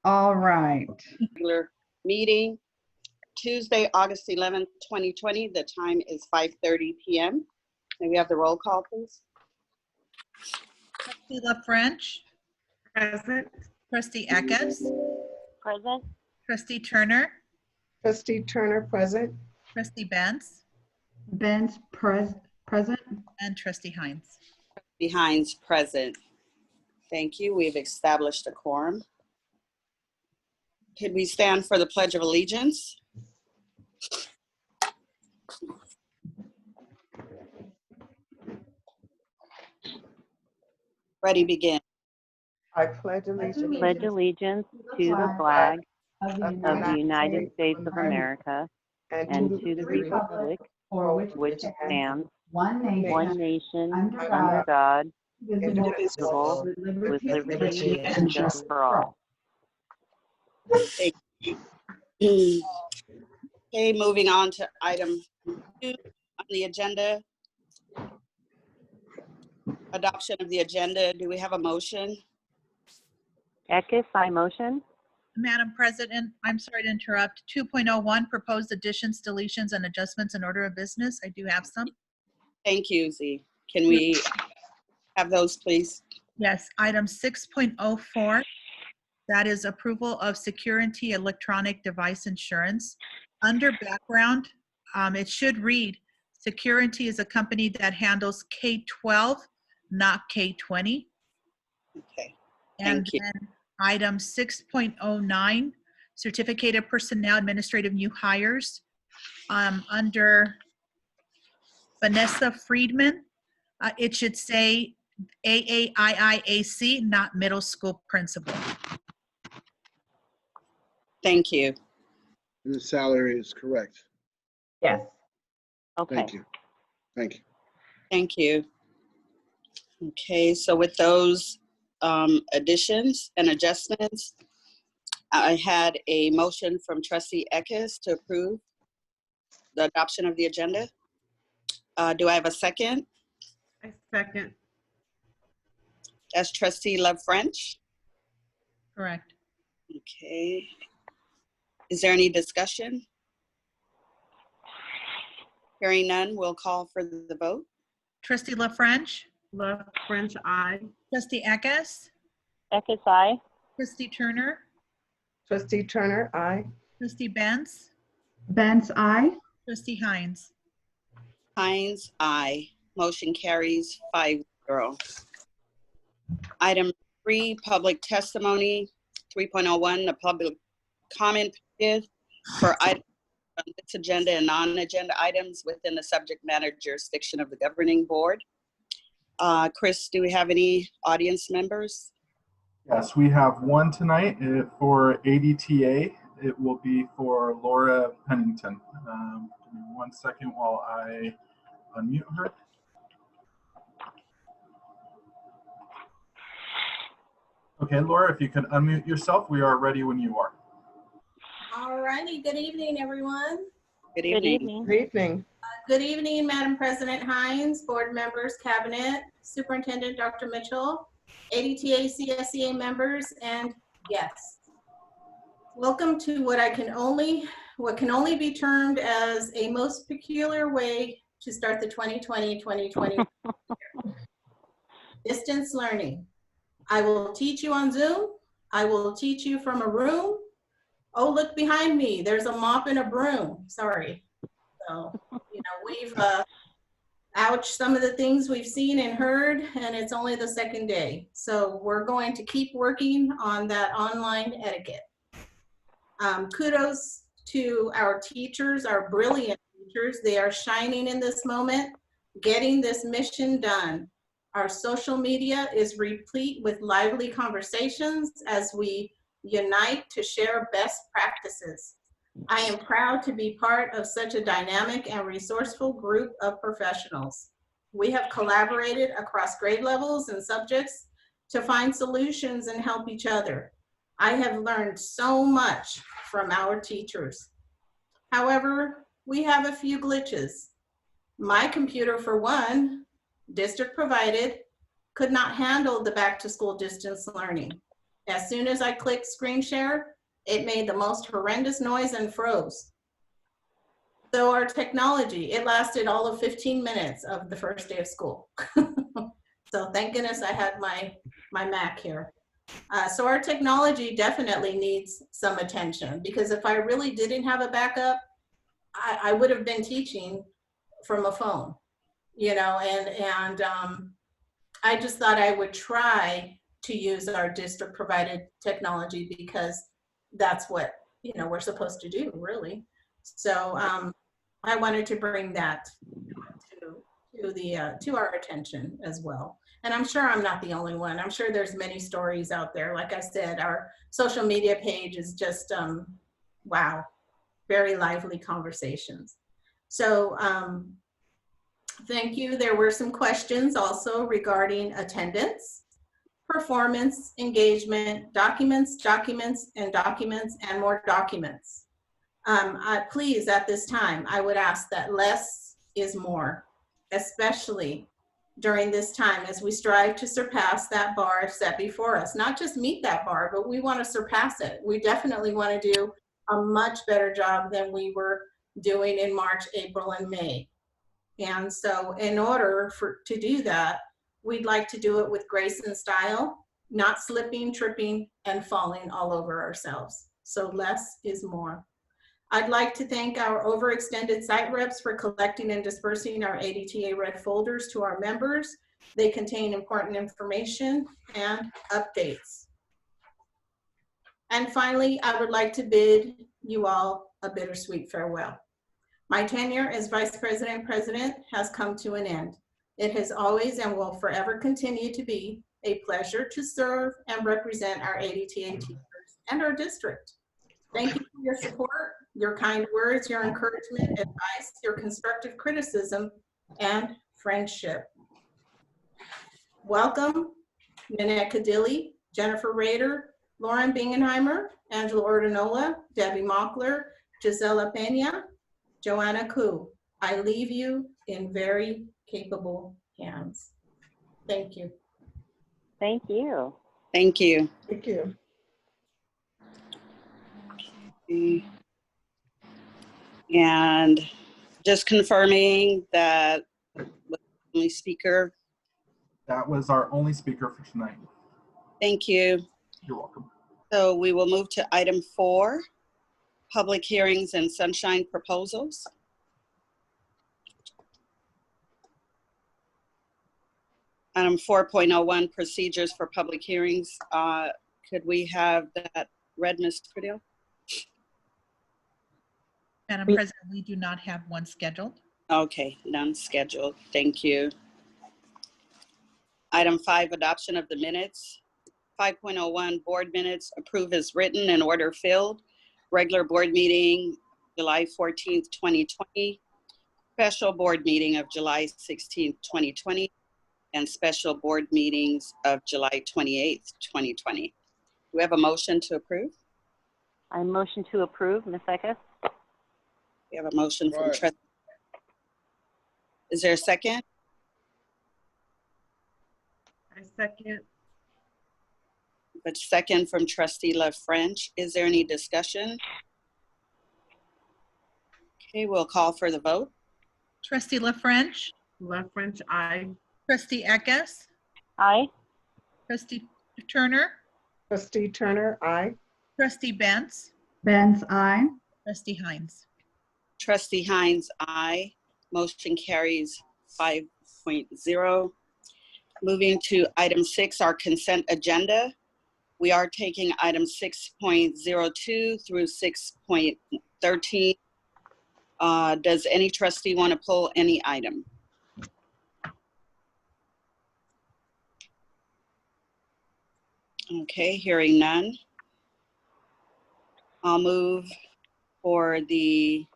All right. Regular meeting, Tuesday, August 11th, 2020. The time is 5:30 p.m. May we have the roll call, please? Trustee LaFrench. Present. Trustee Eckes. Present. Trustee Turner. Trustee Turner, present. Trustee Benz. Benz present. And Trustee Hines. Hines present. Thank you. We've established a quorum. Could we stand for the Pledge of Allegiance? Ready, begin. I pledge allegiance Pledge allegiance to the flag of the United States of America and to the republic for which stands one one nation under God, indivisible, with liberty and justice for all. Thank you. Okay, moving on to item 2 on the agenda. Adoption of the agenda. Do we have a motion? Eckes, I motion. Madam President, I'm sorry to interrupt. 2.01, proposed additions, deletions, and adjustments in order of business. I do have some. Thank you, Z. Can we have those, please? Yes, item 6.04. That is approval of Security electronic device insurance. Under background, it should read, Security is a company that handles K-12, not K-20. Okay. And Thank you. then item 6.09, certificated personnel administrative new hires. Under Vanessa Friedman, it should say AAIIAC, not middle school principal. Thank you. And the salary is correct. Yes. Okay. Thank you. Thank you. Thank you. Okay, so with those additions and adjustments, I had a motion from Trustee Eckes to approve the adoption of the agenda. Do I have a second? I second. That's Trustee LaFrench. Correct. Okay. Is there any discussion? Hearing none, we'll call for the vote. Trustee LaFrench. LaFrench, aye. Trustee Eckes. Eckes, I. Trustee Turner. Trustee Turner, aye. Trustee Benz. Benz, aye. Trustee Hines. Hines, aye. Motion carries 5-0. Item 3, public testimony. 3.01, the public comment period for items on this agenda and non-agenda items within the subject matter jurisdiction of the governing board. Chris, do we have any audience members? Yes, we have one tonight for ADTA. It will be for Laura Pennington. Give me 1 second while I unmute her. Okay, Laura, if you can unmute yourself, we are ready when you are. All righty. Good evening, everyone. Good evening. Good evening. Good evening. Good evening, Madam President Hines, board members, cabinet, Superintendent Dr. Mitchell, ADTA CSEA members, and guests. Welcome to what can only be termed as a most peculiar way to start the 2020-2021 distance learning. I will teach you on Zoom. I will teach you from a room. Oh, look behind me. There's a mop and a broom. Sorry. So, we've ouch some of the things we've seen and heard, and it's only the second day. So we're going to keep working on that online etiquette. Kudos to our teachers, our brilliant teachers. They are shining in this moment, getting this mission done. Our social media is replete with lively conversations as we unite to share best practices. I am proud to be part of such a dynamic and resourceful group of professionals. We have collaborated across grade levels and subjects to find solutions and help each other. I have learned so much from our teachers. However, we have a few glitches. My computer, for one, district provided, could not handle the back to school distance learning. As soon as I clicked screen share, it made the most horrendous noise and froze. So our technology, it lasted all of 15 minutes of the first day of school. So thank goodness I had my Mac here. So our technology definitely needs some attention, because if I really didn't have a backup, I would have been teaching from a phone, you know, and I just thought I would try to use our district provided technology, because that's what, you know, we're supposed to do, really. So I wanted to bring that to our attention as well. And I'm sure I'm not the only one. I'm sure there's many stories out there. Like I said, our social media page is just, wow, very lively conversations. So thank you. There were some questions also regarding attendance, performance, engagement, documents, and more documents. Please, at this time, I would ask that less is more, especially during this time as we strive to surpass that bar set before us. Not just meet that bar, but we want to surpass it. We definitely want to do a much better job than we were doing in March, April, and May. And so in order to do that, we'd like to do it with grace and style, not slipping, tripping, and falling all over ourselves. So less is more. I'd like to thank our overextended site reps for collecting and dispersing our ADTA red folders to our members. They contain important information and updates. And finally, I would like to bid you all a bittersweet farewell. My tenure as Vice President has come to an end. It has always and will forever continue to be a pleasure to serve and represent our ADTA teachers and our district. Thank you for your support, your kind words, your encouragement, advice, your constructive criticism, and friendship. Welcome, Nanette Cadilli, Jennifer Rader, Lauren Bingenheimer, Angela Ordinola, Debbie Mockler, Gisela Pena, Joanna Koo. I leave you in very capable hands. Thank you. Thank you. Thank you. Thank you. And just confirming that the only speaker. That was our only speaker for tonight. Thank you. You're welcome. So we will move to item 4, public hearings and sunshine proposals. Item 4.01, procedures for public hearings. Could we have that read, Ms. Cordell? Madam President, we do not have one scheduled. Okay, none scheduled. Thank you. Item 5, adoption of the minutes. 5.01, board minutes, approve as written and order filled. Regular board meeting, July 14th, 2020. Special board meeting of July 16th, 2020. And special board meetings of July 28th, 2020. Do we have a motion to approve? I motion to approve, Ms. Eckes. We have a motion from Right. trustee. Is there a second? I second. But second from trustee Love French. Is there any discussion? Okay, we'll call for the vote. Trustee La French, Left French, aye. Trustee Eckes, Aye. Trustee Turner, Trustee Turner, aye. Trustee Benz, Benz, aye. Trustee Hines. Trustee Hines, aye. Motion carries 5.0. Moving to item 6, our consent agenda. We are taking items 6.02 through 6.13. Does any trustee want to pull any item? Okay, hearing none. I'll move for the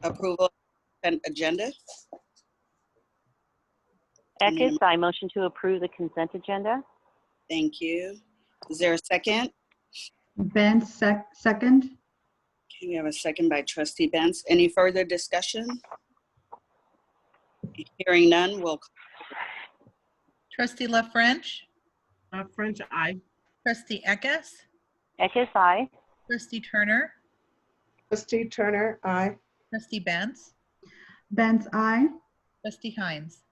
approval of consent agenda. Eckes, I motion to approve the consent agenda. Thank you. Is there a second? Benz, second. Okay, we have a second by trustee Benz. Any further discussion? Hearing none, we'll Trustee La French, French, I. Trustee Eckes, Eckes, aye. Trustee Turner, Trustee Turner, aye. Trustee Benz, Benz, I. Trustee Hines.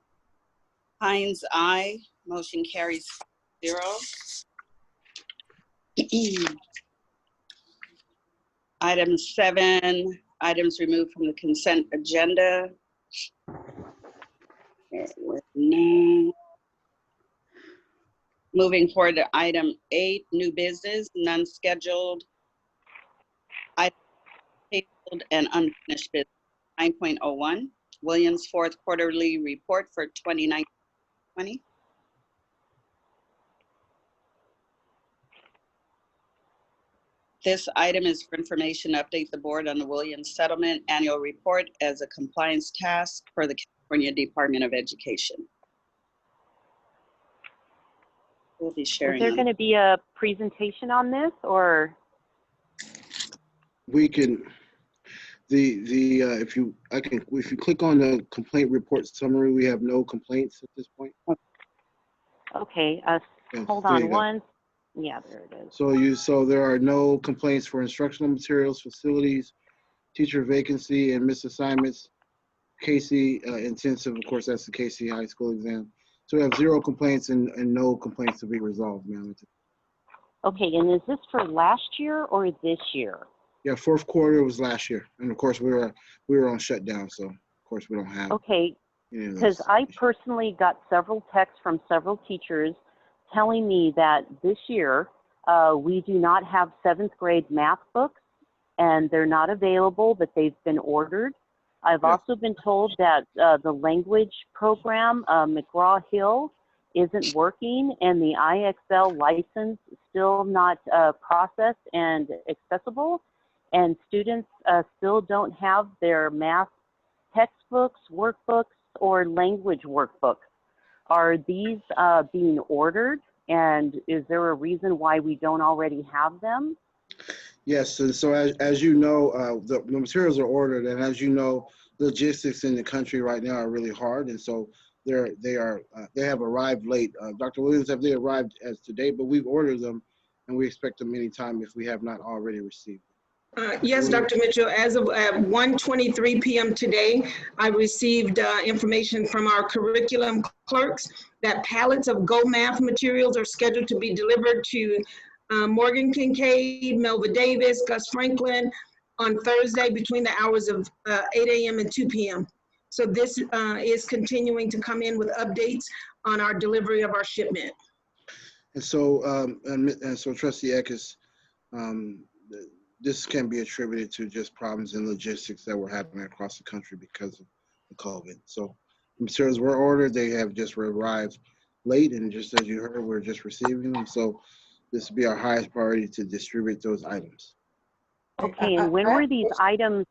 Hines, aye. Motion carries 5-0. Item 7, items removed from the consent agenda. Bear with me. Moving forward to item 8, new business, none scheduled. Item tabled and unfinished business. 9.01, Williams fourth quarterly report for 2019-20. This item is for information to update the board on the Williams Settlement Annual Report as a compliance task for the California Department of Education. We'll be Is sharing there on. going to be a presentation on this, or? We can, if you click on the complaint report summary, we have no complaints at this point. Okay, Yes, hold there you on go. one. Yeah, there it is. So there are no complaints for instructional materials, facilities, teacher vacancy, and misassignments. Casey intensive, of course, that's the Casey High School exam. So we have 0 complaints and no complaints to be resolved, ma'am. Okay, and is this for last year or this year? Yeah, fourth quarter was last year, and of course we were on shutdown, so of course we don't have. Okay, any of because those I issues. personally got several texts from several teachers telling me that this year we do not have 7th grade math books, and they're not available, but they've been ordered. I've Yes. also been told that the language program, McGraw-Hill, isn't working, and the IXL license still not processed and accessible, and students still don't have their math textbooks, workbooks, or language workbook. Are these being ordered, and is there a reason why we don't already have them? Yes, and so as you know, the materials are ordered, and as you know, logistics in the country right now are really hard, and so they have arrived late. Dr. Williams, have they arrived as today? But we've ordered them, and we expect them anytime if we have not already received them. Yes, Dr. Mitchell, as of 1:23 p.m. today, I received information from our curriculum clerks that pallets of Go Math materials are scheduled to be delivered to Morgan Kincaid, Melva Davis, Gus Franklin on Thursday between the hours of 8 a.m. and 2 p.m. So this is continuing to come in with updates on our delivery of our shipment. And so, so Trustee Eckes, this can be attributed to just problems in logistics that we're having across the country because of the COVID. So the materials were ordered, they have just arrived late, and just as you heard, we're just receiving them. So this will be our highest priority to distribute those items. Okay, and when were these items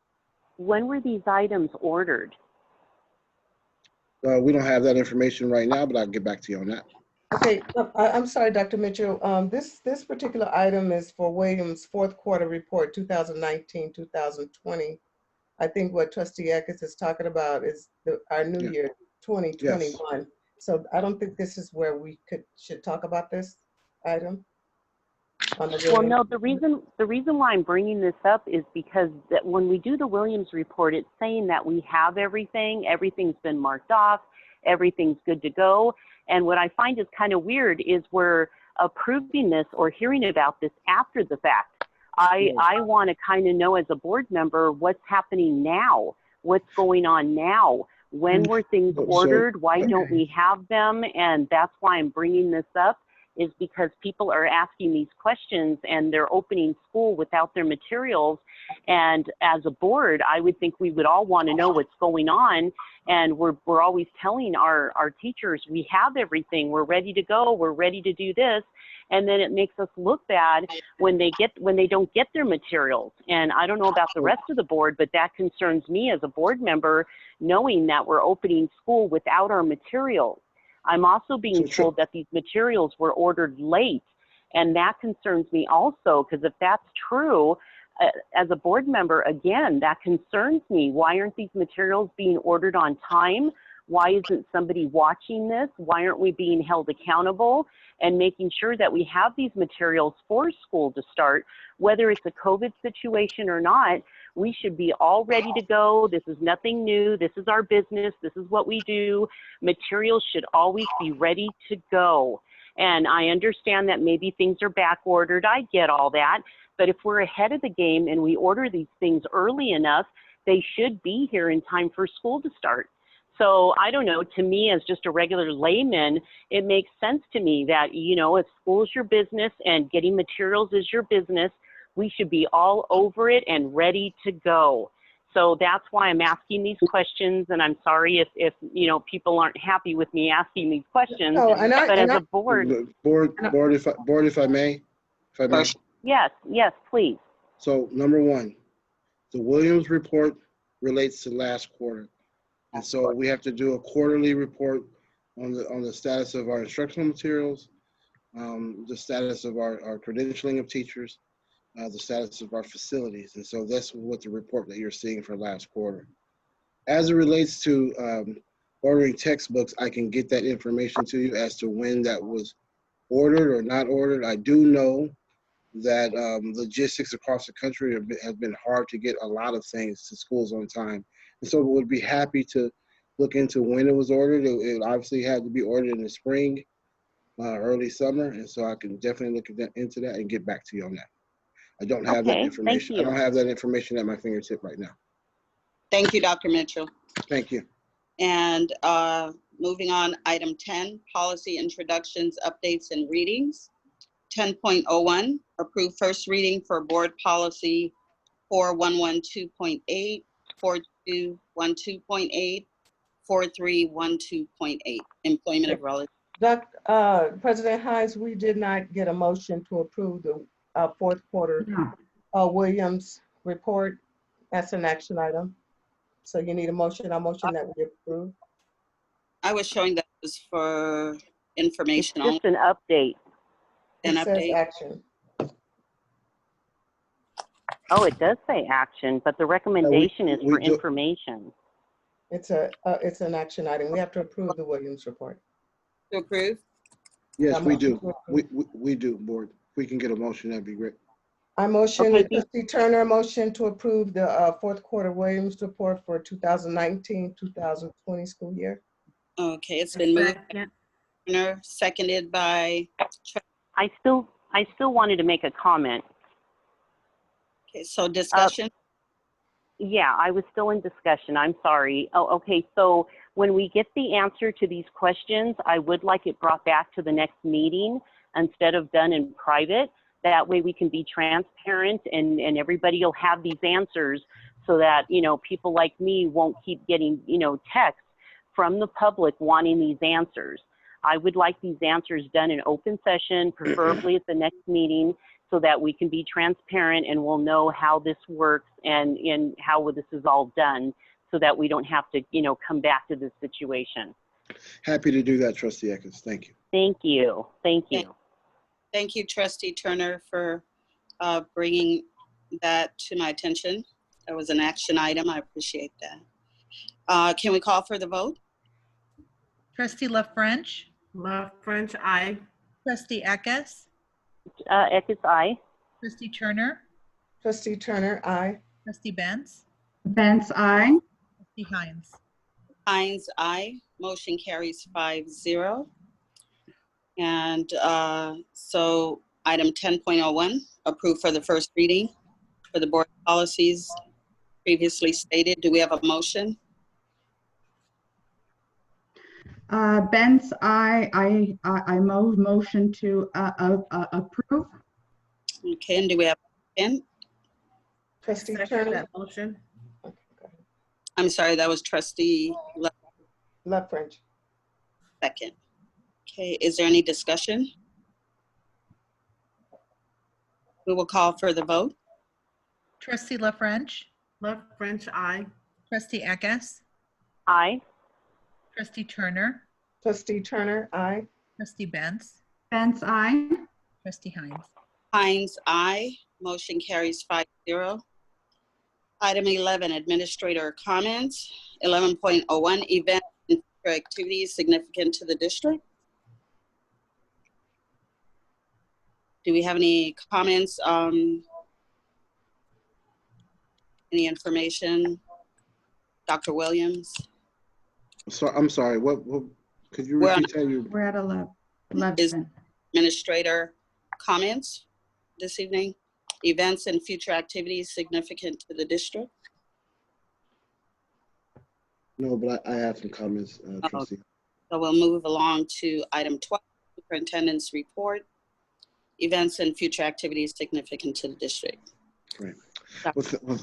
ordered? We don't have that information right now, but I'll get back to you on that. Okay, I'm sorry, Dr. Mitchell. This particular item is for Williams' fourth quarter report, 2019-2020. I think what Trustee Eckes is talking about is our new year, 2021. Yes. So I don't think this is where we should talk about this item. Well, no, the reason why I'm bringing this up is because that when we do the Williams report, it's saying that we have everything's been marked off, everything's good to go. And what I find is kind of weird is we're approving this or hearing about this after the fact. I want to kind of know as a board member what's happening now, what's going on now. When were things ordered? Why don't we have them? And that's why I'm bringing this up, is because people are asking these questions and they're opening school without their materials. And as a board, I would think we would all want to know what's going on. And we're always telling our teachers, we have everything, we're ready to go, we're ready to do this. And then it makes us look bad when they don't get their materials. And I don't know about the rest of the board, but that concerns me as a board member, knowing that we're opening school without our materials. I'm also being told that these materials were ordered late, and that concerns me also, because if that's true, as a board member, again, that concerns me. Why aren't these materials being ordered on time? Why isn't somebody watching this? Why aren't we being held accountable and making sure that we have these materials for school to start, whether it's a COVID situation or not? We should be all ready to go. This is nothing new. This is our business. This is what we do. Materials should always be ready to go. And I understand that maybe things are back ordered. I get all that. But if we're ahead of the game and we order these things early enough, they should be here in time for school to start. So I don't know, to me as just a regular layman, it makes sense to me that, you know, if school is your business and getting materials is your business, we should be all over it and ready to go. So that's why I'm asking these questions, and I'm sorry if you know, people aren't happy with me asking these questions. No, but as a board, if I may. yes, please. So number one, the Williams report relates to last quarter. And so we have to do a quarterly report on the status of our instructional materials, the status of our credentialing of teachers, the status of our facilities. And so that's what the report that you're seeing for last quarter. As it relates to ordering textbooks, I can get that information to you as to when that was ordered or not ordered. I do know that logistics across the country have been hard to get a lot of things to schools on time. And so we would be happy to look into when it was ordered. It obviously had to be ordered in the spring, early summer. And so I can definitely look into that and get back to you on that. I don't have that information. I don't have that information at my fingertip right now. Thank you, Dr. Mitchell. Thank you. And moving on, item 10, policy introductions, updates, and readings. 10.01, approve first reading for board policy 4112.8, 4212.8, 4312.8, employment of relatives. President Hines, we did not get a motion to approve the fourth quarter Williams report. That's an action item. So you need a motion. I motion that we approve. I was showing that was for information. It's just an update. It says action. Oh, it does say action, but the recommendation is for information. It's an action item. We have to approve the Williams report. To approve? Yes, we do. We do, board. If we can get a motion, that'd be great. I motion, Trustee Turner, motion to approve the fourth quarter Williams report for 2019-2020 school year. Okay, it's been moved. Turner, seconded by. I still wanted to make a comment. Okay, so discussion. Yeah, I was still in discussion. I'm sorry. Oh, okay. So when we get the answer to these questions, I would like it brought back to the next meeting instead of done in private. That way we can be transparent and everybody will have these answers so that, you know, people like me won't keep getting, you know, texts from the public wanting these answers. I would like these answers done in open session, preferably at the next meeting, so that we can be transparent and we'll know how this works and how this is all done, so that we don't have to, you know, come back to this situation. Happy to do that, Trustee Eckes. Thank you. Thank you. Thank you. Thank you, Trustee Turner, for bringing that to my attention. That was an action item. I appreciate that. Can we call for the vote? Trustee LaFrench. LaFrench, aye. Trustee Eckes. Eckes, aye. Trustee Turner. Trustee Turner, aye. Trustee Benz. Benz, aye. Trustee Hines. Hines, aye. Motion carries 5-0. And so item 10.01, approve for the first reading for the board policies previously stated. Do we have a motion? Benz, aye. I motion to approve. Okay, and do we have a second? Trustee Turner. That motion. I'm sorry, that was Trustee LaFrench. second. Okay, is there any discussion? We will call for the vote. Trustee LaFrench. LaFrench, aye. Trustee Eckes. Aye. Trustee Turner. Trustee Turner, aye. Trustee Benz. Benz, aye. Trustee Hines. Hines, aye. Motion carries 5-0. Item 11, administrator comments. 11.01, event and activities significant to the district. Do we have any comments? Any information? Dr. Williams? So I'm sorry, what could you We're on- repeat that? We're at 11. Is administrator comments this evening? Events and future activities significant to the district? No, but I have some comments, trustee. So we'll move along to item 12, superintendent's report. Events and future activities significant to the district. Great. Well,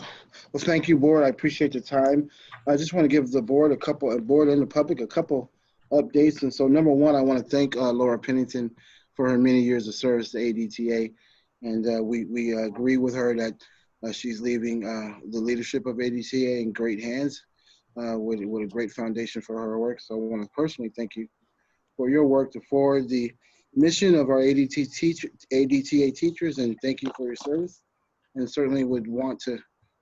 thank you, board. I appreciate the time. I just want to give the board board and the public a couple updates. And so number one, I want to thank Laura Pennington for her many years of service to ADTA. And we agree with her that she's leaving the leadership of ADTA in great hands with a great foundation for her work. So I want to personally thank you for your work to forward the mission of our ADTA teachers, and thank you for your service. And certainly would want to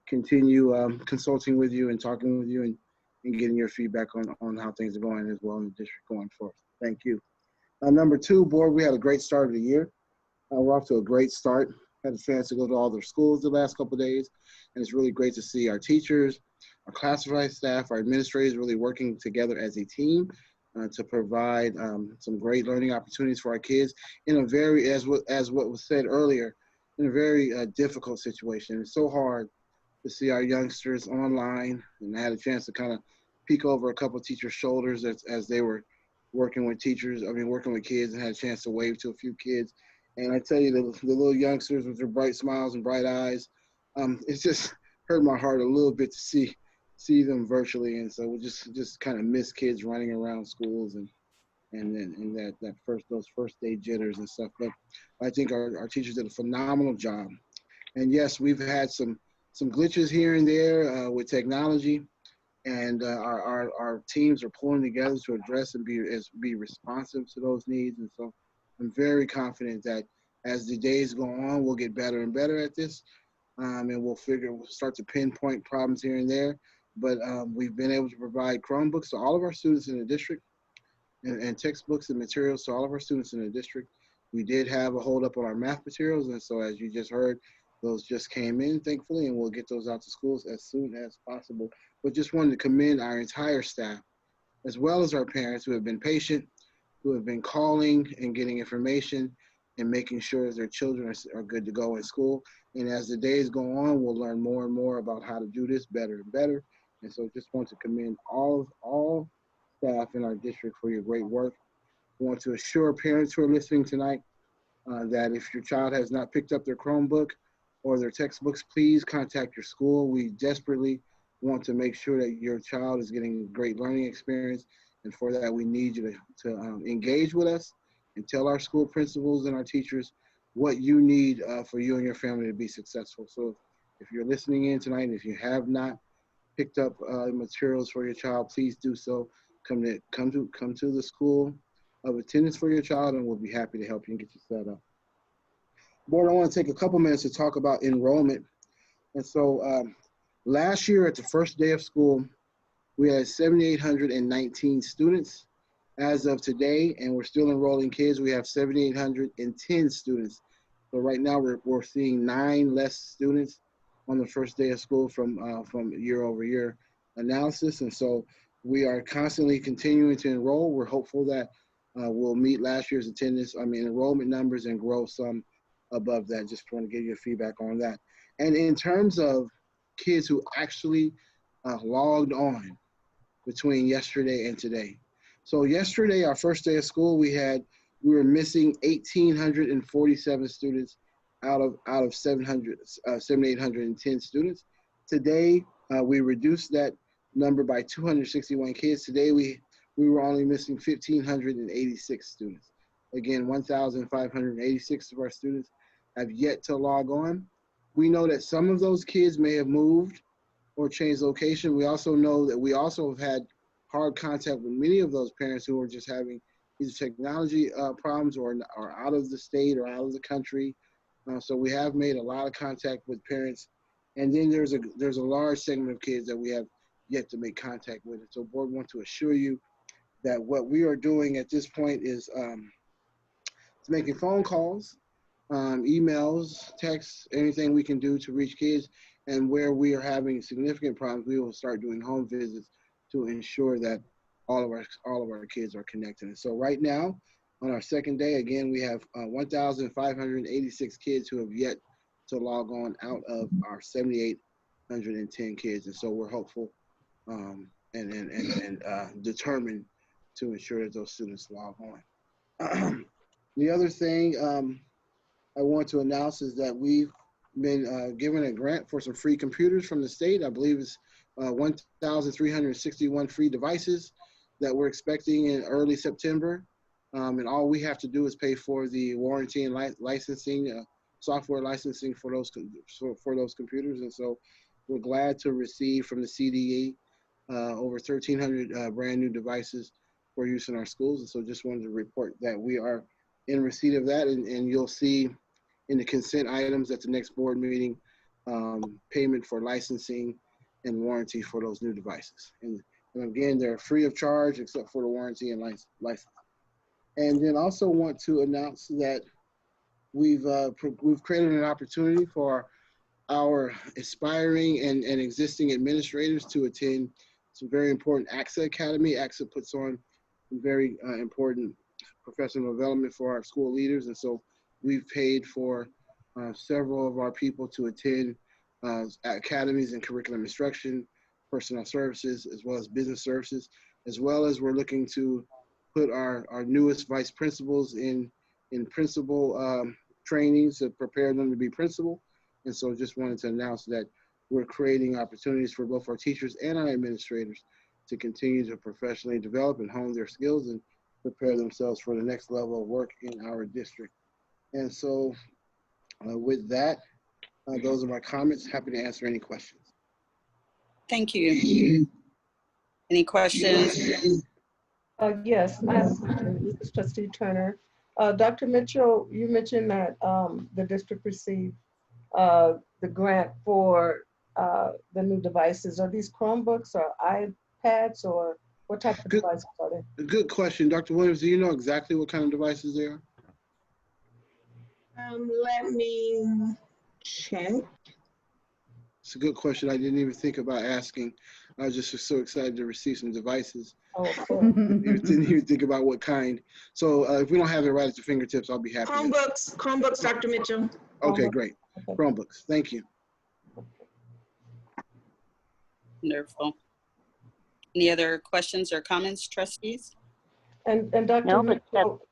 continue consulting with you and talking with you and getting your feedback on how things are going as well in the district going forward. Thank you. Number two, board, we had a great start of the year. We're off to a great start. Had a chance to go to all their schools the last couple of days, and it's really great to see our teachers, our classified staff, our administrators really working together as a team to provide some great learning opportunities for our kids in a very, as what was said earlier, in a very difficult situation. It's so hard to see our youngsters online, and I had a chance to kind of peek over a couple of teachers' shoulders as they were working with kids, and had a chance to wave to a few kids. And I tell you, the little youngsters with their bright smiles and bright eyes, it just hurt my heart a little bit to see them virtually. And so we just kind of miss kids running around schools and those first day jitters and stuff. But I think our teachers did a phenomenal job. And yes, we've had some glitches here and there with technology, and our teams are pulling together to address and be responsive to those needs. And so I'm very confident that as the days go on, we'll get better and better at this, and we'll start to pinpoint problems here and there. But we've been able to provide Chromebooks to all of our students in the district, and textbooks and materials to all of our students in the district. We did have a hold up on our math materials, and so as you just heard, those just came in, thankfully, and we'll get those out to schools as soon as possible. But just wanted to commend our entire staff, as well as our parents who have been patient, who have been calling and getting information and making sure their children are good to go in school. And as the days go on, we'll learn more and more about how to do this better and better. And so just want to commend all staff in our district for your great work. I want to assure parents who are listening tonight that if your child has not picked up their Chromebook or their textbooks, please contact your school. We desperately want to make sure that your child is getting a great learning experience. And for that, we need you to engage with us and tell our school principals and our teachers what you need for you and your family to be successful. So if you're listening in tonight, and if you have not picked up materials for your child, please do so. Come to the school of attendance for your child, and we'll be happy to help you and get you set up. Board, I want to take a couple minutes to talk about enrollment. And so last year at the first day of school, we had 7,819 students. As of today, and we're still enrolling kids, we have 7,810 students. So right now we're seeing 9 less students on the first day of school from year-over-year analysis. And so we are constantly continuing to enroll. We're hopeful that we'll meet last year's enrollment numbers and grow some above that. Just want to give you feedback on that. And in terms of kids who actually logged on between yesterday and today. So yesterday, our first day of school, we were missing 1,847 students out of 7,810 students. Today, we reduced that number by 261 kids. Today, we were only missing 1,586 students. Again, 1,586 of our students have yet to log on. We know that some of those kids may have moved or changed location. We also know that we also have had hard contact with many of those parents who are just having either technology problems or out of the state or out of the country. So we have made a lot of contact with parents. And then there's a large segment of kids that we have yet to make contact with. And so board wants to assure you that what we are doing at this point is making phone calls, emails, texts, anything we can do to reach kids. And where we are having significant problems, we will start doing home visits to ensure that all of our kids are connected. And so right now, on our second day, again, we have 1,586 kids who have yet to log on out of our 7,810 kids. And so we're hopeful and determined to ensure that those students log on. The other thing I want to announce is that we've been given a grant for some free computers from the state. I believe it's 1,361 free devices that we're expecting in early September. And all we have to do is pay for the warranty and licensing, software licensing for those computers. And so we're glad to receive from the CDE over 1,300 brand new devices for use in our schools. And so just wanted to report that we are in receipt of that, and you'll see in the consent items at the next board meeting, payment for licensing and warranty for those new devices. And again, they're free of charge except for the warranty and license. And then also want to announce that we've created an opportunity for our aspiring and existing administrators to attend some very important AXA Academy. AXA puts on some very important professional development for our school leaders. And so we've paid for several of our people to attend academies in curriculum instruction, personnel services, as well as business services, as well as we're looking to put our newest vice principals in principal trainings to prepare them to be principal. And so just wanted to announce that we're creating opportunities for both our teachers and our administrators to continue to professionally develop and hone their skills and prepare themselves for the next level of work in our district. And so with that, those are my comments. Happy to answer any questions. Thank you. Any questions? Yes, I have a question. This is Trustee Turner. Dr. Mitchell, you mentioned that the district received the grant for the new devices. Are these Chromebooks or iPads, or what type of devices are they? Good question. Dr. Williams, do you know exactly what kind of devices they are? Let me check. It's a good question. I didn't even think about asking. I was just so excited to receive some devices. Oh, You didn't even think about what kind. So if we don't have it right at your fingertips, I'll be happy. Chromebooks, Dr. Mitchell. Okay, great. Chromebooks. Thank you. Wonderful. Any other questions or comments, trustees? And Dr. No, Mitchell,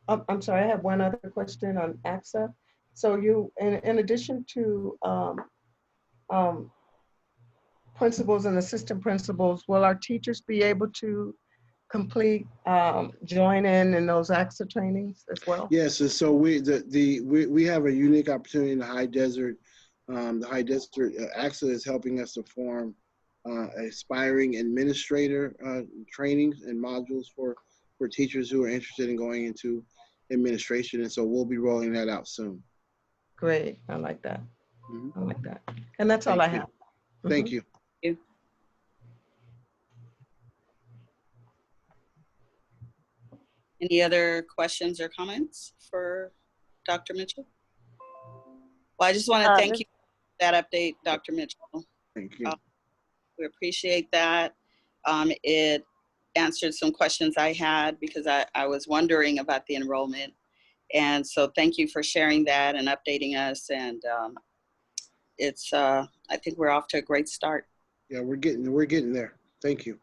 I'm sorry, I have one other question on AXA. So you, in addition to principals and assistant principals, will our teachers be able to complete, join in those AXA trainings as well? Yes, and so we have a unique opportunity in the high desert. The high desert, AXA is helping us to form aspiring administrator trainings and modules for teachers who are interested in going into administration. And so we'll be rolling that out soon. Great, I like that. Mm-hmm. I like that. And that's all I have. Thank you. Any other questions or comments for Dr. Mitchell? Well, I just want to thank you for that update, Dr. Mitchell. Thank you. We appreciate that. It answered some questions I had because I was wondering about the enrollment. And so thank you for sharing that and updating us. And it's, I think we're off to a great start. Yeah, we're getting there. Thank you.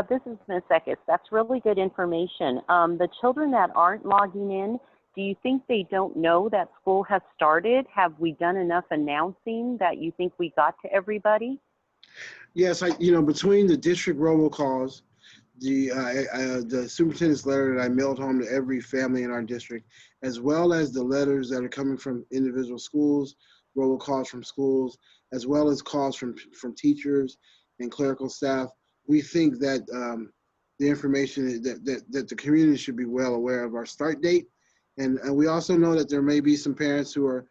This is Ms. Eckes. That's really good information. The children that aren't logging in, do you think they don't know that school has started? Have we done enough announcing that you think we got to everybody? Yes, between the district robocalls, the superintendent's letter that I mailed home to every family in our district, as well as the letters that are coming from individual schools, robocalls from schools, as well as calls from teachers and clerical staff, we think that the information that the community should be well aware of our start date. And we also know that there may be some parents who are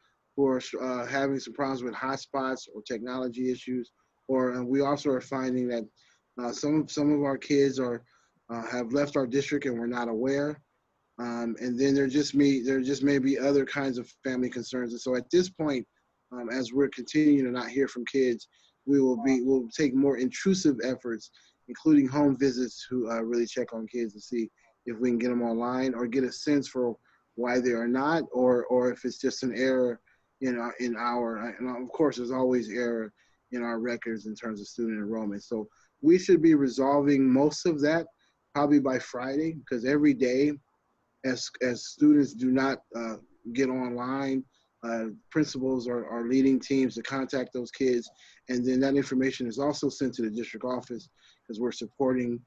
having some problems with hotspots or technology issues, or we also are finding that some of our kids are have left our district and we're not aware. And then there just may be other kinds of family concerns. And so at this point, as we're continuing to not hear from kids, we'll take more intrusive efforts, including home visits to really check on kids to see if we can get them online or get a sense for why they are not, or if it's just an error and of course there's always error in our records in terms of student enrollment. So we should be resolving most of that probably by Friday, because every day as students do not get online, principals are leading teams to contact those kids, and then that information is also sent to the district office because we're supporting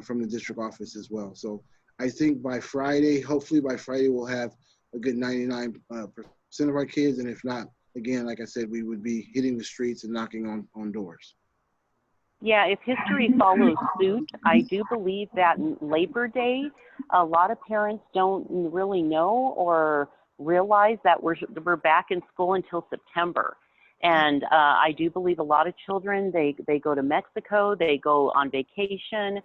from the district office as well. So I think by Friday, hopefully by Friday, we'll have a good 99% of our kids, and if not, again, like I said, we would be hitting the streets and knocking on doors. Yeah, if history follows suit, I do believe that Labor Day, a lot of parents don't really know or realize that we're back in school until September. And I do believe a lot of children, they go to Mexico, they go on vacation.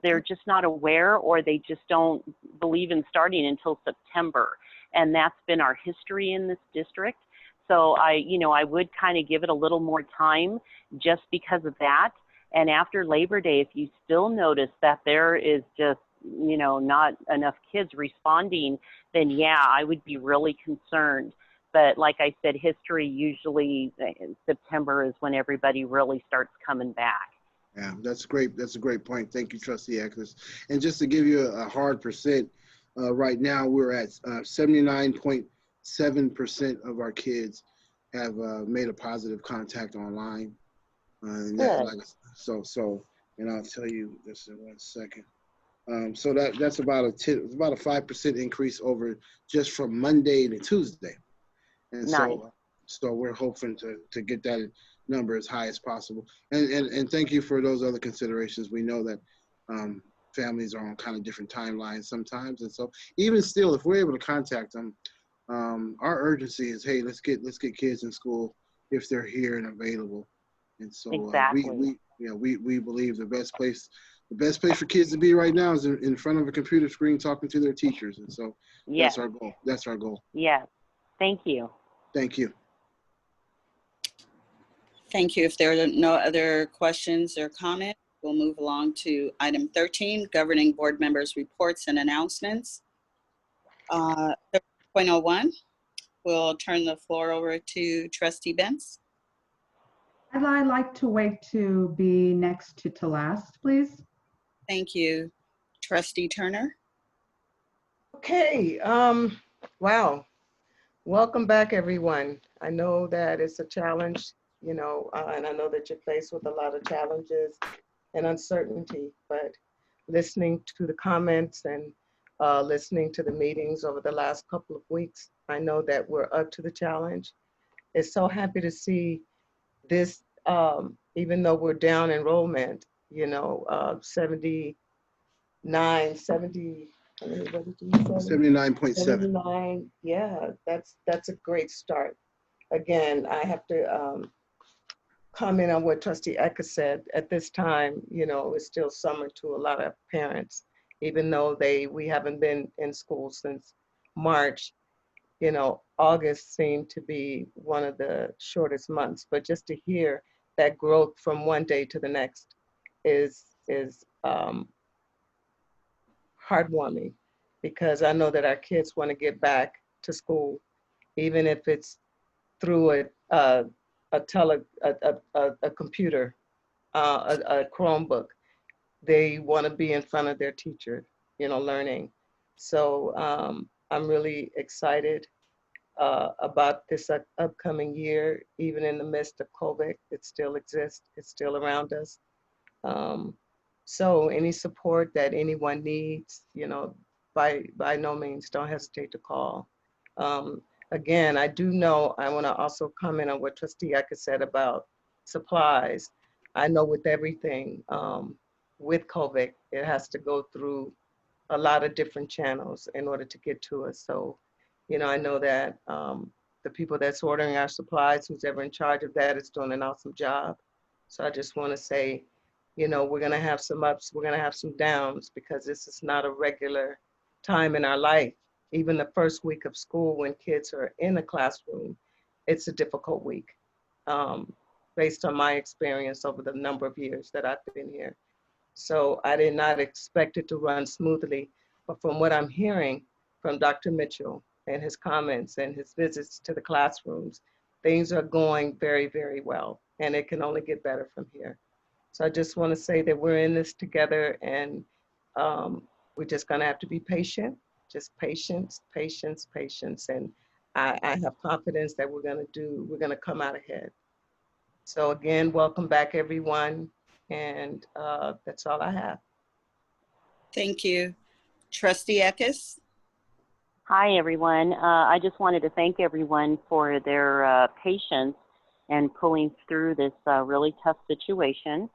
They're just not aware, or they just don't believe in starting until September. And that's been our history in this district. So I would kind of give it a little more time just because of that. And after Labor Day, if you still notice that there is just, not enough kids responding, then yeah, I would be really concerned. But like I said, history usually September is when everybody really starts coming back. Yeah, that's great. That's a great point. Thank you, Trustee Eckles. And just to give you a hard percent, right now we're at 79.7% of our kids have made a positive contact online. And I'll tell you this in 1 second. So that's about a 5% increase over just from Monday to Tuesday. And nice. So we're hoping to get that number as high as possible. And thank you for those other considerations. We know that families are on kind of different timelines sometimes. And so even still, if we're able to contact them, our urgency is, hey, let's get kids in school if they're here and available. And so exactly. we believe the best place for kids to be right now is in front of a computer screen talking to their teachers. And so yes. That's our goal. Yes. Thank you. Thank you. Thank you. If there are no other questions or comments, we'll move along to item 13, governing board members' reports and announcements. 3.01, we'll turn the floor over to Trustee Benz. I'd like to wait to be next to last, please. Thank you. Trustee Turner. Okay, wow. Welcome back, everyone. I know that it's a challenge, and I know that you're faced with a lot of challenges and uncertainty, but listening to the comments and listening to the meetings over the last couple of weeks, I know that we're up to the challenge. It's so happy to see this, even though we're down enrollment, 79.7. Yeah, that's a great start. Again, I have to comment on what Trustee Eckes said. At this time, it's still summer to a lot of parents, even though we haven't been in school since March. August seemed to be one of the shortest months, but just to hear that growth from one day to the next is heartwarming, because I know that our kids want to get back to school, even if it's through a computer, a Chromebook. They want to be in front of their teacher, learning. So I'm really excited about this upcoming year. Even in the midst of COVID, it still exists. It's still around us. So any support that anyone needs, by no means, don't hesitate to call. Again, I do know, I want to also comment on what Trustee Eckes said about supplies. I know with everything, with COVID, it has to go through a lot of different channels in order to get to us. So, I know that the people that's ordering our supplies, who's ever in charge of that, is doing an awesome job. So I just want to say You know, we're gonna have some ups, we're gonna have some downs, because this is not a regular time in our life. Even the first week of school, when kids are in the classroom, it's a difficult week, based on my experience over the number of years that I've been here. So I did not expect it to run smoothly, but from what I'm hearing from Dr. Mitchell and his comments and his visits to the classrooms, things are going very, very well, and it can only get better from here. So I just want to say that we're in this together, and we're just going to have to be patient, just patience, patience, patience. And I have confidence that we're going to come out ahead. So again, welcome back, everyone. And that's all I have. Thank you. Trustee Eckes? Hi, everyone. I just wanted to thank everyone for their patience and pulling through this really tough situation.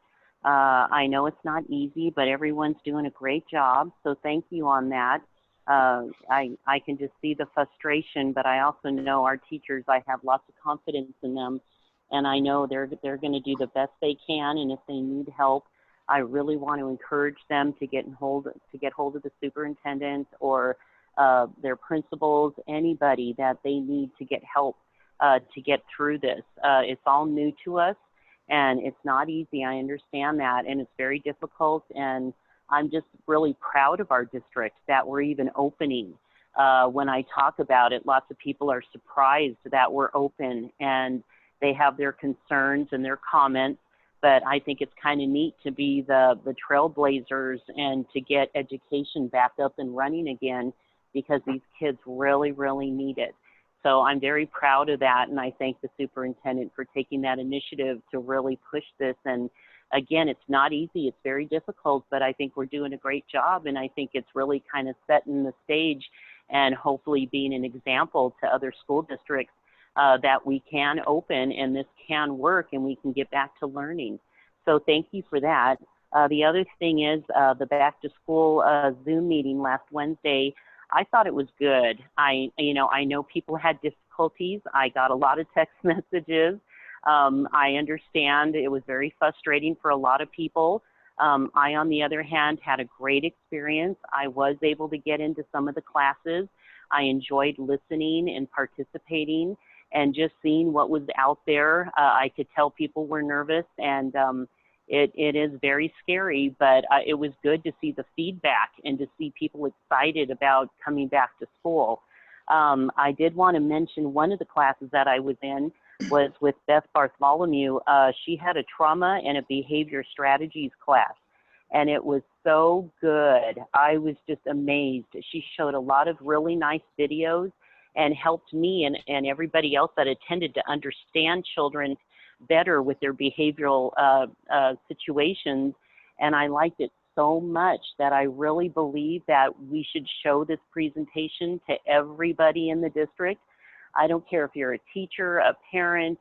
I know it's not easy, but everyone's doing a great job, so thank you on that. I can just see the frustration, but I also know our teachers, I have lots of confidence in them, and I know they're going to do the best they can, and if they need help, I really want to encourage them to get hold of the superintendent or their principals, anybody that they need to get help to get through this. It's all new to us, and it's not easy. I understand that, and it's very difficult, and I'm just really proud of our district that we're even opening. When I talk about it, lots of people are surprised that we're open, and they have their concerns and their comments, but I think it's kind of neat to be the trailblazers and to get education back up and running again, because these kids really, really need it. So I'm very proud of that, and I thank the superintendent for taking that initiative to really push this. And again, it's not easy, it's very difficult, but I think we're doing a great job, and I think it's really kind of setting the stage and hopefully being an example to other school districts that we can open and this can work and we can get back to learning. So thank you for that. The other thing is the back to school Zoom meeting last Wednesday. I thought it was good. I know people had difficulties. I got a lot of text messages. I understand it was very frustrating for a lot of people. I, on the other hand, had a great experience. I was able to get into some of the classes. I enjoyed listening and participating and just seeing what was out there. I could tell people were nervous, and it is very scary, but it was good to see the feedback and to see people excited about coming back to school. I did want to mention one of the classes that I was in was with Beth Bartholomew. She had a trauma and a behavior strategies class, and it was so good. I was just amazed. She showed a lot of really nice videos and helped me and everybody else that attended to understand children better with their behavioral situations. And I liked it so much that I really believe that we should show this presentation to everybody in the district. I don't care if you're a teacher, a parent,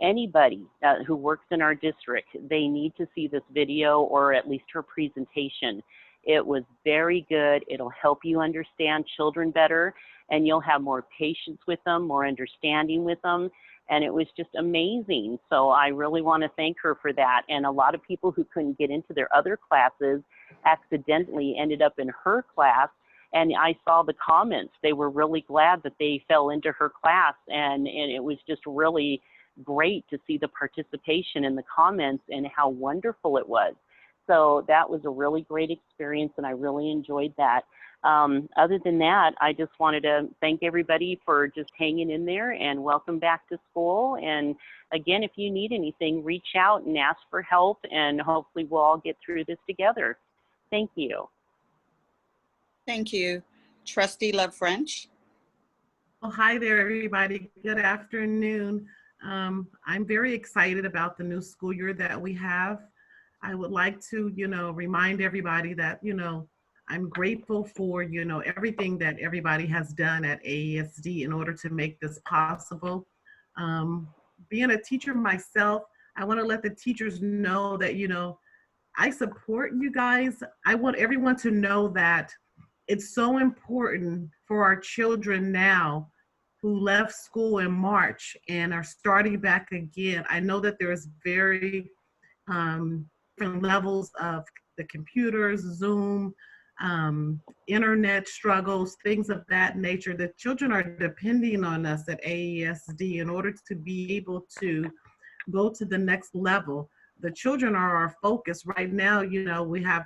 anybody who works in our district, they need to see this video or at least her presentation. It was very good. It'll help you understand children better, and you'll have more patience with them, more understanding with them. And it was just amazing. So I really want to thank her for that. And a lot of people who couldn't get into their other classes accidentally ended up in her class. And I saw the comments. They were really glad that they fell into her class. And it was just really great to see the participation in the comments and how wonderful it was. So that was a really great experience, and I really enjoyed that. Other than that, I just wanted to thank everybody for just hanging in there, and welcome back to school. And again, if you need anything, reach out and ask for help, and hopefully we'll all get through this together. Thank you. Thank you. Trustee Love French? Well, hi there, everybody. Good afternoon. I'm very excited about the new school year that we have. I would like to, remind everybody that, I'm grateful for, everything that everybody has done at AESD in order to make this possible. Being a teacher myself, I want to let the teachers know that, I support you guys. I want everyone to know that it's so important for our children now who left school in March and are starting back again. I know that there's very different levels of the computers, Zoom, internet struggles, things of that nature. The children are depending on us at AESD in order to be able to go to the next level. The children are our focus right now. You know, we have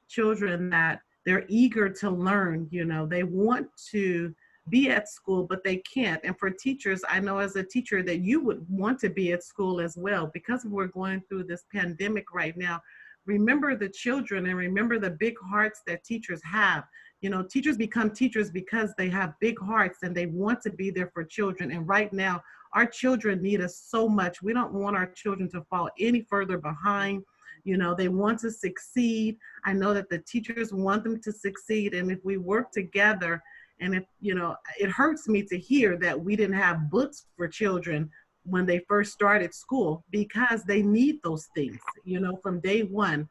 children that they're eager to learn. You know, they want to be at school, but they can't. And for teachers, I know as a teacher that you would want to be at school as well. Because we're going through this pandemic right now, remember the children and remember the big hearts that teachers have. You know, teachers become teachers because they have big hearts and they want to be there for children. And right now, our children need us so much. We don't want our children to fall any further behind. You know, they want to succeed. I know that the teachers want them to succeed. And if we work together, and if, you know, it hurts me to hear that we didn't have books for children when they first started school, because they need those things, you know, from day one.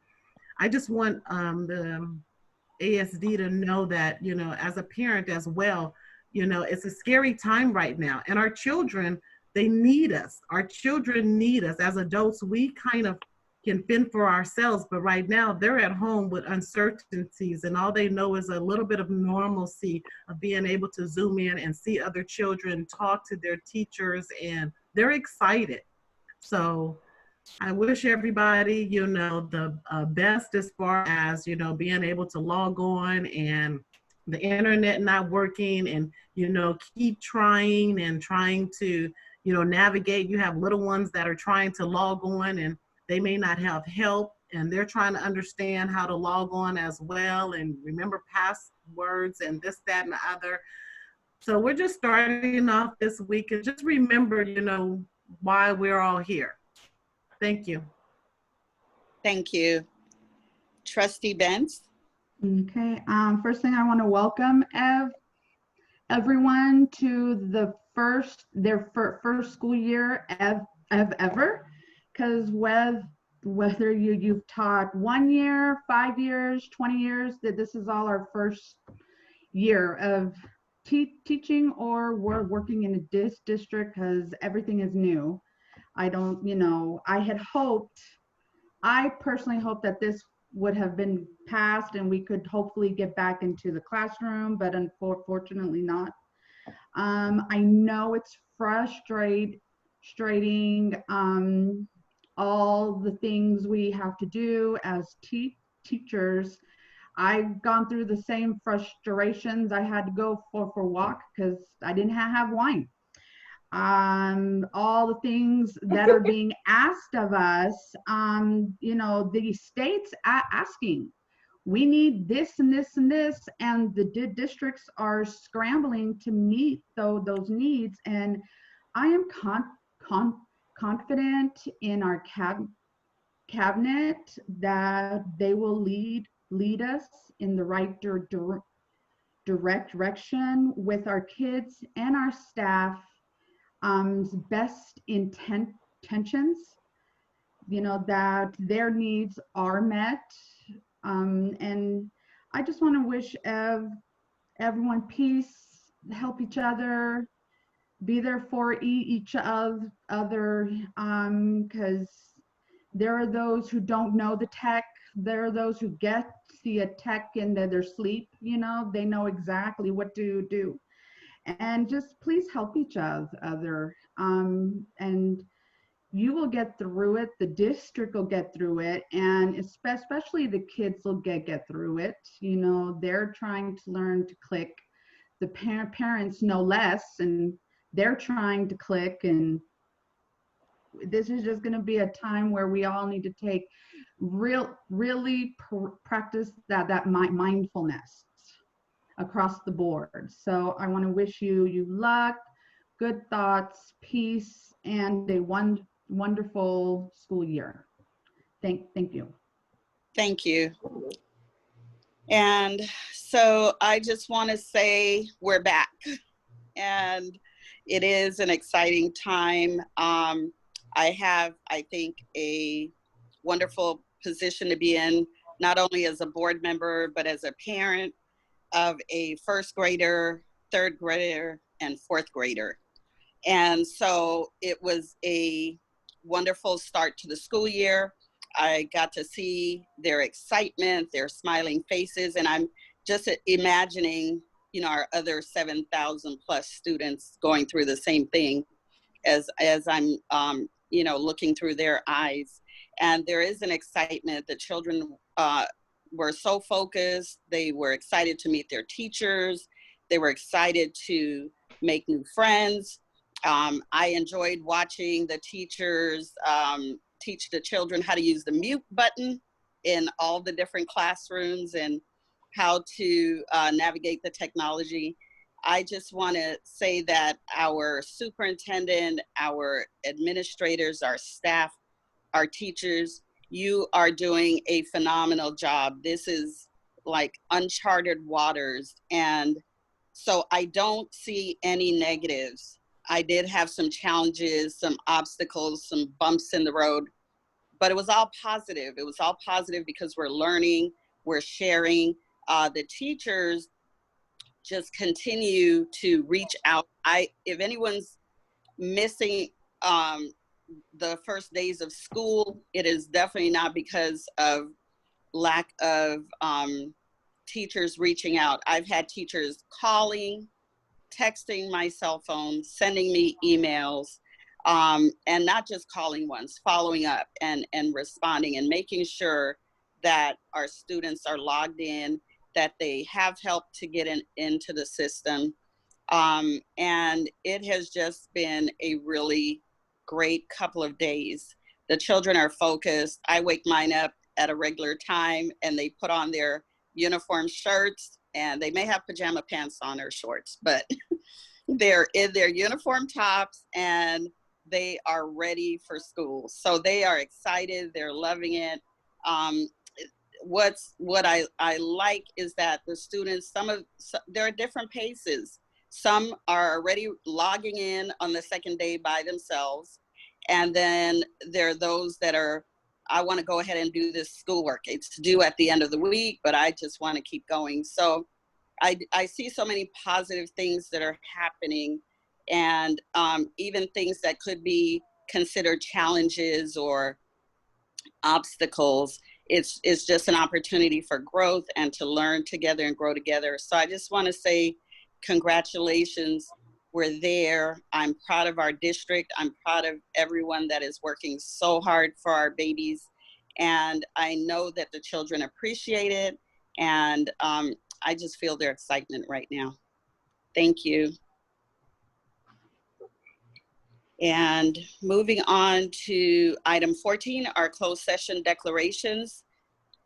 I just want the ASD to know that, you know, as a parent as well, you know, it's a scary time right now. And our children, they need us. Our children need us. As adults, we kind of can fend for ourselves, but right now they're at home with uncertainties, and all they know is a little bit of normalcy of being able to Zoom in and see other children, talk to their teachers, and they're excited. So I wish everybody, you know, the best as far as, you know, being able to log on and the internet not working, and, you know, keep trying and trying to, you know, navigate. You have little ones that are trying to log on and they may not have help, and they're trying to understand how to log on as well and remember passwords and this, that, and the other. So we're just starting off this week, and just remember, you know, why we're all here. Thank you. Thank you. Trustee Benz? Okay, first thing I want to welcome everyone to their first school year ever, because whether you've taught 1 year, 5 years, 20 years, that this is all our first year of teaching, or we're working in a district, because everything is new. I don't, you know, I personally hope that this would have been passed and we could hopefully get back into the classroom, but unfortunately not. I know it's frustrating, all the things we have to do as teachers. I've gone through the same frustrations. I had to go for a walk because I didn't have wine. All the things that are being asked of us, you know, the state's asking, we need this and this and this, and the districts are scrambling to meet those needs. And I am confident in our cabinet that they will lead us in the right direction with our kids and our staff. Best intentions, you know, that their needs are met. And I just want to wish everyone peace, help each other, be there for each other, because there are those who don't know the tech. There are those who see a tech in their sleep, you know, they know exactly what to do. And just please help each other, and you will get through it. The district will get through it, and especially the kids will get through it. You know, they're trying to learn to click. The parents know less, and they're trying to click. And this is just going to be a time where we all need to take really practice that mindfulness across the board. So I want to wish you luck, good thoughts, peace, and a wonderful school year. Thank you. Thank you. And so I just want to say we're back, and it is an exciting time. I have, I think, a wonderful position to be in, not only as a board member, but as a parent of a first grader, third grader, and fourth grader. And so it was a wonderful start to the school year. I got to see their excitement, their smiling faces, and I'm just imagining, you know, our other 7,000 plus students going through the same thing as I'm, you know, looking through their eyes. And there is an excitement. The children were so focused. They were excited to meet their teachers. They were excited to make new friends. I enjoyed watching the teachers teach the children how to use the mute button in all the different classrooms and how to navigate the technology. I just want to say that our superintendent, our administrators, our staff, our teachers, you are doing a phenomenal job. This is like uncharted waters. And so I don't see any negatives. I did have some challenges, some obstacles, some bumps in the road, but it was all positive. It was all positive because we're learning, we're sharing. The teachers just continue to reach out. If anyone's missing the first days of school, it is definitely not because of lack of teachers reaching out. I've had teachers calling, texting my cell phone, sending me emails, and not just calling once, following up and responding and making sure that our students are logged in, that they have help to get into the system. And it has just been a really great couple of days. The children are focused. I wake mine up at a regular time and they put on their uniform shirts, and they may have pajama pants on or shorts, but they're in their uniform tops and they are ready for school. So they are excited, they're loving it. What I like is that the students, there are different paces. Some are already logging in on the second day by themselves. And then there are those that are, I want to go ahead and do this schoolwork. It's due at the end of the week, but I just want to keep going. So I see so many positive things that are happening, and even things that could be considered challenges or obstacles. It's just an opportunity for growth and to learn together and grow together. So I just want to say congratulations. We're there. I'm proud of our district. I'm proud of everyone that is working so hard for our babies. And I know that the children appreciate it. And I just feel their excitement right now. Thank you. And moving on to item 14, our closed session declarations.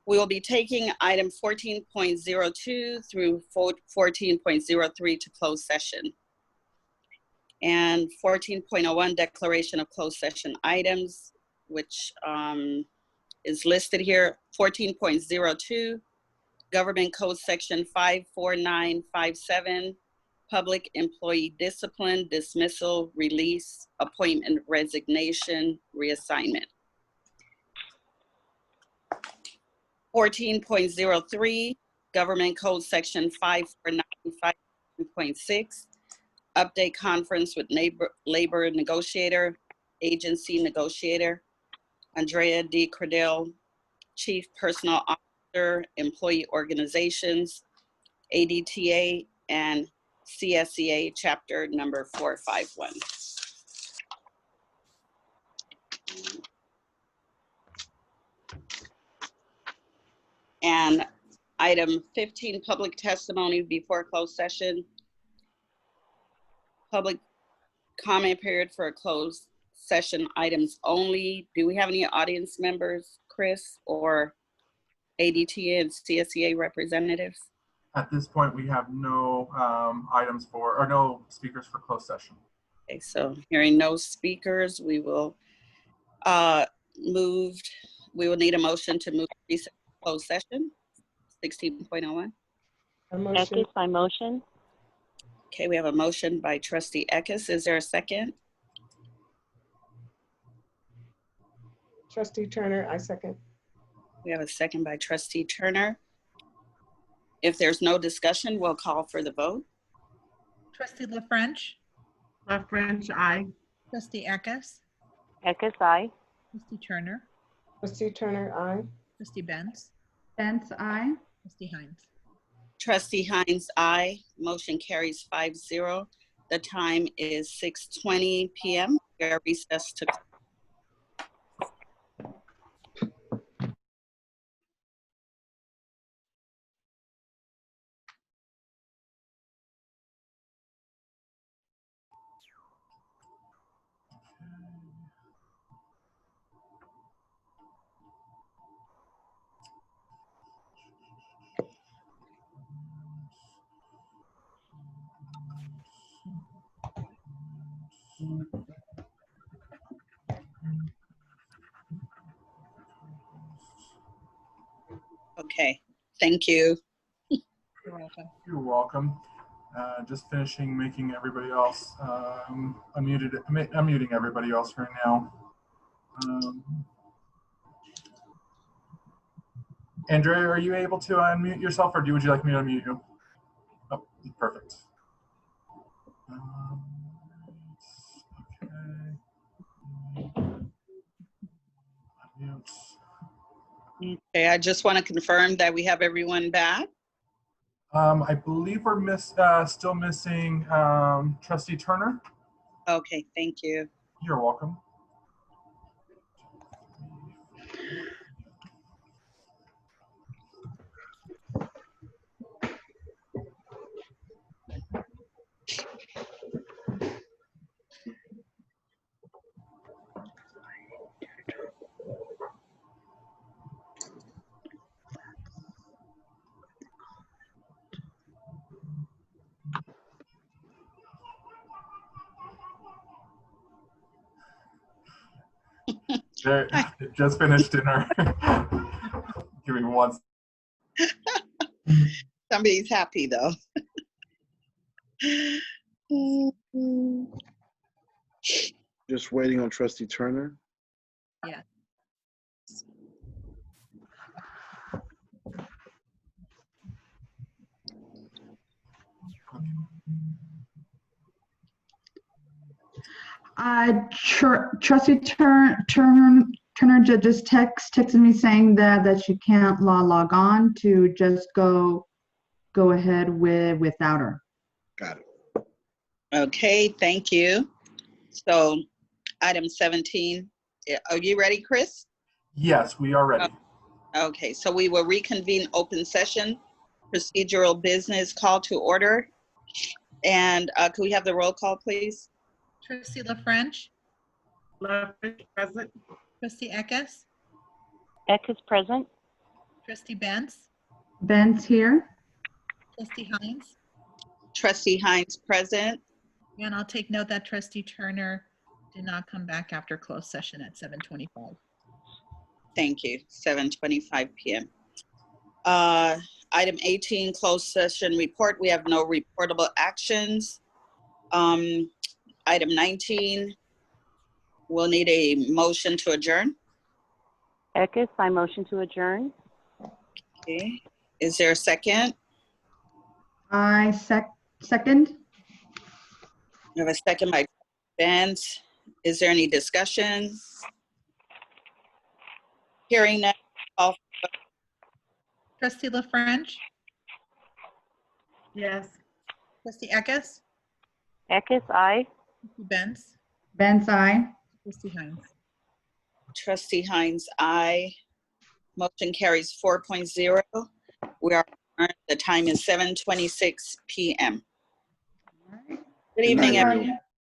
We will be taking item 14.02 through 14.03 to closed session. And 14.01, declaration of closed session items, which is listed here. 14.02, Government Code Section 54957, Public Employee Discipline, Dismissal, Release, Appointment, Resignation, Reassignment. 14.03, Government Code Section 54957.6, Update Conference with Labor Negotiator, Agency Negotiator, Andrea D. Credell, Chief Personnel Officer, Employee Organizations, ADTA, and CSEA Chapter number 451. And item 15, public testimony before closed session. Public comment period for closed session items only. Do we have any audience members, Chris, or ADTA and CSEA representatives? At this point, we have no no speakers for closed session. Okay, so hearing no speakers, we will we will need a motion to move recess closed session, 16.01. Eckes, by motion. Okay, we have a motion by Trustee Eckes. Is there a second? Trustee Turner, I second. We have a second by Trustee Turner. If there's no discussion, we'll call for the vote. Trustee LaFrench. LaFrench, aye. Trustee Eckes. Eckes, aye. Trustee Turner. Trustee Turner, aye. Trustee Benz. Benz, I. Trustee Hines. Trustee Hines, aye. Motion carries 5-0. The time is 6:20 p.m. We are recessed to. Okay, thank you. You're welcome. You're welcome. Just finishing making everybody else unmuting everybody else right now. Andrea, are you able to unmute yourself, or would you like me to unmute you? Oh, perfect. Okay. Unmute. Okay, I just want to confirm that we have everyone back. I believe we're still missing Trustee Turner. Okay, thank you. You're welcome. Just finished dinner. Give me one. Somebody's happy though. Just waiting on Trustee Turner. Yeah. Trustee Turner just texted me saying that she can't log on to just go ahead without her. Got it. Okay, thank you. So item 17, are you ready, Chris? Yes, we are ready. Okay, so we will reconvene open session, procedural business call to order. And could we have the roll call, please? Trustee LaFrench. LaFrench, present. Trustee Eckes. Eckes present. Trustee Benz. Ben's here. Trustee Hines. Trustee Hines present. And I'll take note that Trustee Turner did not come back after closed session at 7:25. Thank you, 7:25 p.m. Item 18, closed session report. We have no reportable actions. Item 19, we'll need a motion to adjourn. Eckes, I motion to adjourn. Okay, is there a second? I second. We have a second by Benz. Is there any discussion? Hearing none. Trustee LaFrench. Yes. Trustee Eckes. Eckes, aye. Trustee Benz. Ben's I. Trustee Hines. Trustee Hines, aye. Motion carries 4.0. We are adjourned. The time is 7:26 p.m. Good evening, night, everyone. everyone.